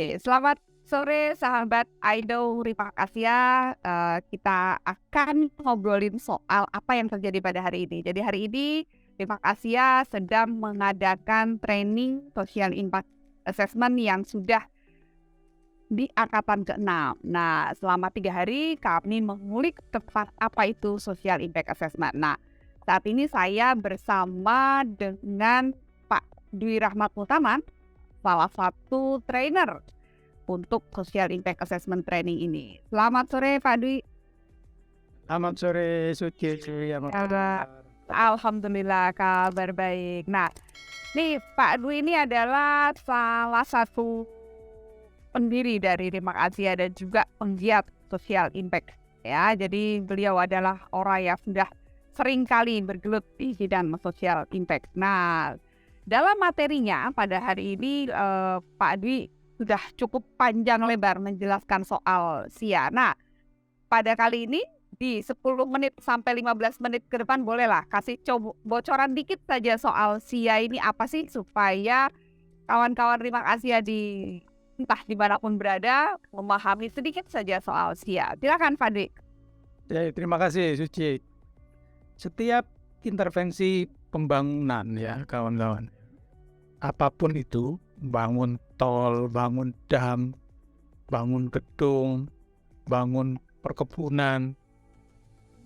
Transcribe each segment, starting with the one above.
Oke, selamat sore sahabat Aido Rimak Asia. Kita akan ngobrolin soal apa yang terjadi pada hari ini. Jadi hari ini Rimak Asia sedang mengadakan training Social Impact Assessment yang sudah di angkatan ke-6. Nah, selama 3 hari kami mengulik tepat apa itu Social Impact Assessment. Nah, saat ini saya bersama dengan Pak Dwi Rahmat Mutaman, salah satu trainer untuk Social Impact Assessment Training ini. Selamat sore Pak Dwi. Selamat sore Suci. Alhamdulillah kabar baik. Nah, nih Pak Dwi ini adalah salah satu pendiri dari Rimak Asia dan juga penggiat Social Impact. Ya, jadi beliau adalah orang yang sudah sering kali bergelut di bidang Social Impact. Nah, dalam materinya pada hari ini Pak Dwi sudah cukup panjang lebar menjelaskan soal SIA. Nah, pada kali ini di 10 menit sampai 15 menit ke depan bolehlah kasih bocoran dikit saja soal SIA ini apa sih supaya kawan-kawan Rimak Asia di entah dimanapun berada memahami sedikit saja soal SIA. Silakan Pak Dwi. Ya, terima kasih Suci. Setiap intervensi pembangunan ya kawan-kawan, apapun itu, bangun tol, bangun dam, bangun gedung, bangun perkebunan,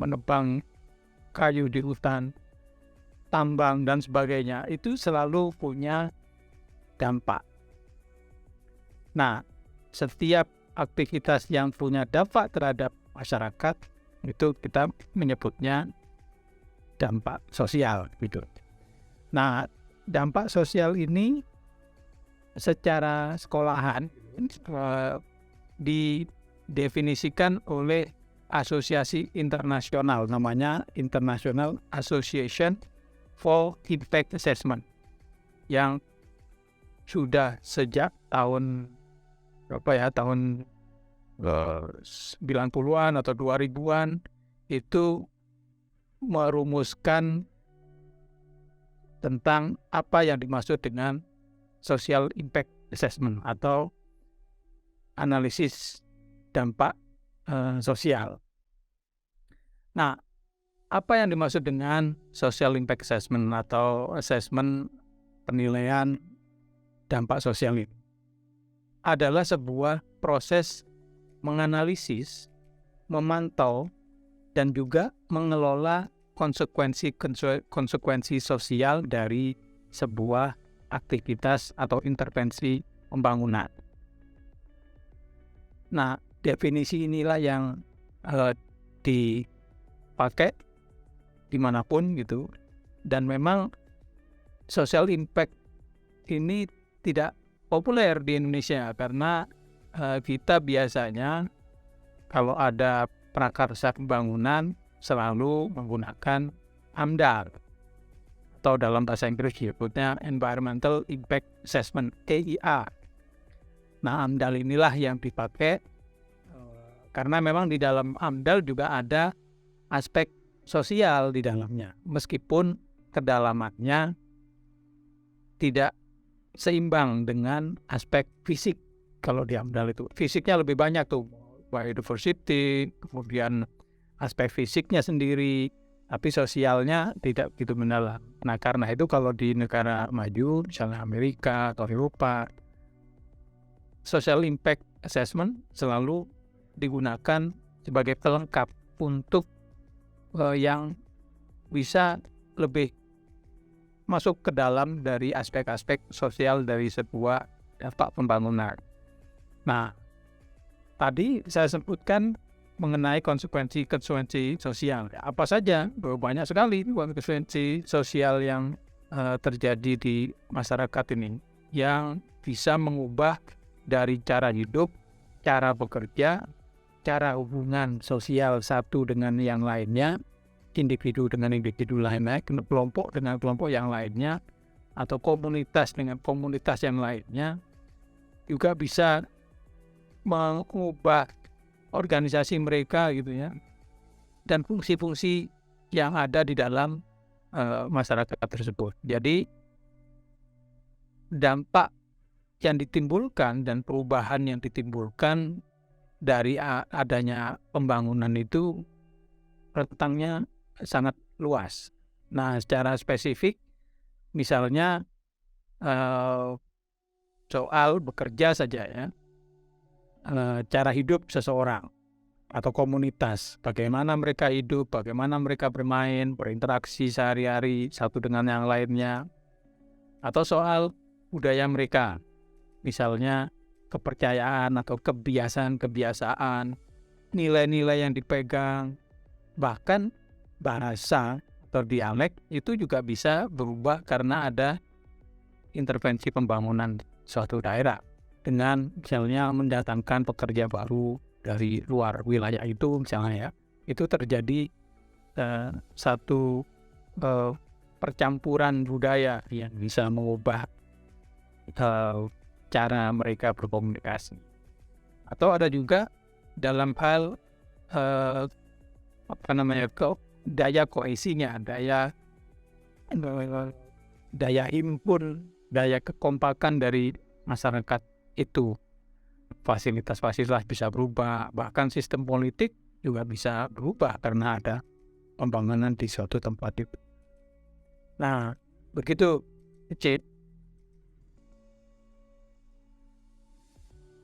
menebang kayu di hutan, tambang dan sebagainya, itu selalu punya dampak. Nah, setiap aktivitas yang punya dampak terhadap masyarakat itu kita menyebutnya dampak sosial gitu. Nah, dampak sosial ini secara sekolahan didefinisikan oleh asosiasi internasional, namanya International Association for Impact Assessment, yang sudah sejak tahun 90-an atau 2000-an itu merumuskan tentang apa yang dimaksud dengan Social Impact Assessment atau analisis dampak sosial. Nah, apa yang dimaksud dengan Social Impact Assessment atau assessment penilaian dampak sosial ini? Adalah sebuah proses menganalisis, memantau, dan juga mengelola konsekuensi sosial dari sebuah aktivitas atau intervensi pembangunan. Nah, definisi inilah yang dipakai dimanapun gitu, dan memang social impact ini tidak populer di Indonesia karena kita biasanya kalau ada prakarsa pembangunan selalu menggunakan AMDAL atau dalam bahasa Inggris disebutnya Environmental Impact Assessment (EIA). Nah, AMDAL inilah yang dipakai karena memang di dalam AMDAL juga ada aspek sosial di dalamnya, meskipun kedalamannya tidak seimbang dengan aspek fisik. Kalau di AMDAL itu fisiknya lebih banyak tuh, biodiversity, kemudian aspek fisiknya sendiri, tapi sosialnya tidak begitu mendalam. Nah, karena itu kalau di negara maju, misalnya Amerika atau Eropa, social impact assessment selalu digunakan sebagai pelengkap untuk yang bisa lebih masuk ke dalam dari aspek-aspek sosial dari sebuah dampak pembangunan. Nah, tadi saya sebutkan mengenai konsekuensi sosial. Apa saja? Banyak sekali konsekuensi sosial yang terjadi di masyarakat ini, yang bisa mengubah dari cara hidup, cara bekerja, cara hubungan sosial satu dengan yang lainnya, individu dengan individu lainnya, kelompok dengan kelompok yang lainnya, atau komunitas dengan komunitas yang lainnya, juga bisa mengubah organisasi mereka gitu ya, dan fungsi-fungsi yang ada di dalam masyarakat tersebut. Jadi dampak yang ditimbulkan dan perubahan yang ditimbulkan dari adanya pembangunan itu rentangnya sangat luas. Nah, secara spesifik, misalnya soal bekerja saja ya, cara hidup seseorang atau komunitas, bagaimana mereka hidup, bagaimana mereka bermain, berinteraksi sehari-hari satu dengan yang lainnya, atau soal budaya mereka, misalnya kepercayaan atau kebiasaan-kebiasaan, nilai-nilai yang dipegang, bahkan bahasa atau dialek itu juga bisa berubah karena ada intervensi pembangunan suatu daerah dengan misalnya mendatangkan pekerja baru dari luar wilayah itu misalnya ya, itu terjadi satu percampuran budaya yang bisa mengubah cara mereka berkomunikasi. Atau ada juga dalam hal daya koesinya, daya himpun, daya kekompakan dari masyarakat itu. Fasilitas-fasilitas bisa berubah, bahkan sistem politik juga bisa berubah karena ada pembangunan di suatu tempat itu. Nah, begitu, Cid.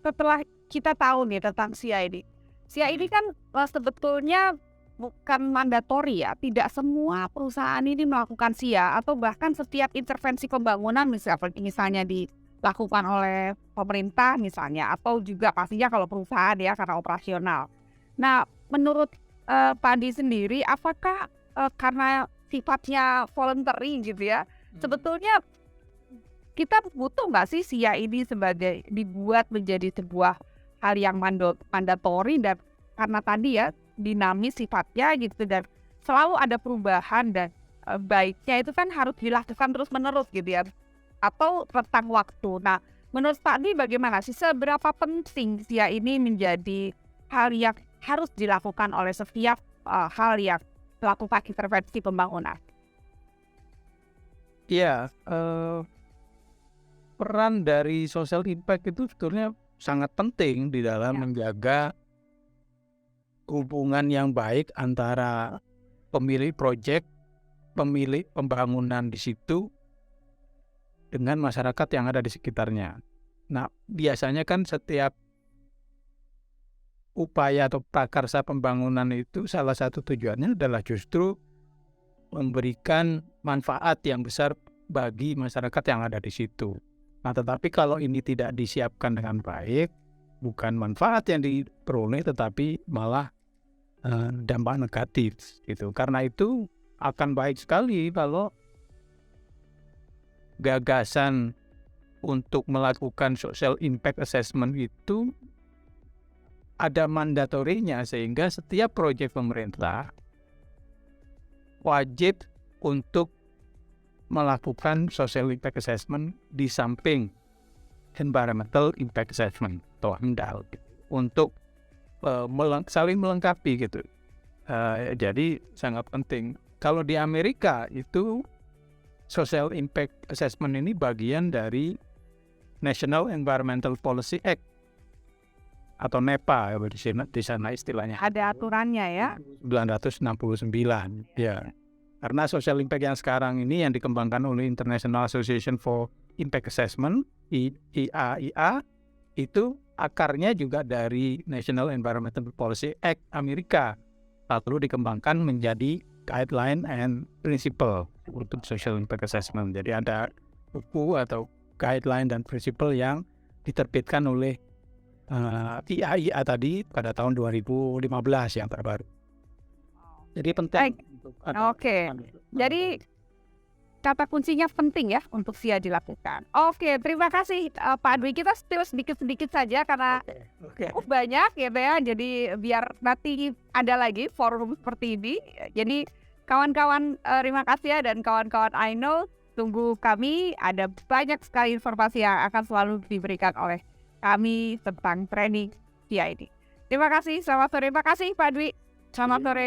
Setelah kita tahu nih tentang CID. CID kan sebetulnya bukan mandatori ya, tidak semua perusahaan ini melakukan SIA atau bahkan setiap intervensi pembangunan misalnya dilakukan oleh pemerintah misalnya, atau juga pastinya kalau perusahaan ya karena operasional. Nah, menurut Pak Andi sendiri, apakah karena sifatnya voluntary gitu ya, sebetulnya kita butuh nggak sih SIA ini sebagai dibuat menjadi sebuah hal yang mandatori, dan karena tadi ya dinamis sifatnya gitu, dan selalu ada perubahan, dan baiknya itu kan harus dilakukan terus menerus gitu ya, atau rentang waktu. Nah, menurut Pak Andi bagaimana sih, seberapa penting SIA ini menjadi hal yang harus dilakukan oleh setiap hal yang melakukan intervensi pembangunan? Iya, peran dari social impact itu sebetulnya sangat penting di dalam menjaga hubungan yang baik antara pemilik proyek, pemilik pembangunan di situ, dengan masyarakat yang ada di sekitarnya. Nah, biasanya kan setiap upaya atau prakarsa pembangunan itu salah satu tujuannya adalah justru memberikan manfaat yang besar bagi masyarakat yang ada di situ. Nah, tetapi kalau ini tidak disiapkan dengan baik, bukan manfaat yang diperoleh, tetapi malah dampak negatif gitu. Karena itu akan baik sekali kalau gagasan untuk melakukan social impact assessment itu ada mandatorinya, sehingga setiap proyek pemerintah wajib untuk melakukan social impact assessment di samping environmental impact assessment atau ENDAL untuk saling melengkapi gitu. Jadi sangat penting. Kalau di Amerika itu social impact assessment ini bagian dari National Environmental Policy Act atau NEPA di sana istilahnya. Ada aturannya ya. 1969 ya. Karena social impact yang sekarang ini yang dikembangkan oleh International Association for Impact Assessment IAIA itu akarnya juga dari National Environmental Policy Act Amerika, lalu dikembangkan menjadi guideline and principle untuk social impact assessment. Jadi ada buku atau guideline dan principle yang diterbitkan oleh IAIA tadi pada tahun 2015 yang terbaru. Jadi penting. Oke. Jadi kata kuncinya penting ya untuk SIA dilakukan. Oke, terima kasih Pak Dwi. Kita still sedikit-sedikit saja karena banyak gitu ya. Jadi biar nanti ada lagi forum seperti ini. Jadi kawan-kawan terima kasih ya, dan kawan-kawan I know tunggu kami, ada banyak sekali informasi yang akan selalu diberikan oleh kami tentang training SIA ini. Terima kasih, selamat sore. Terima kasih Pak Dwi. Selamat sore.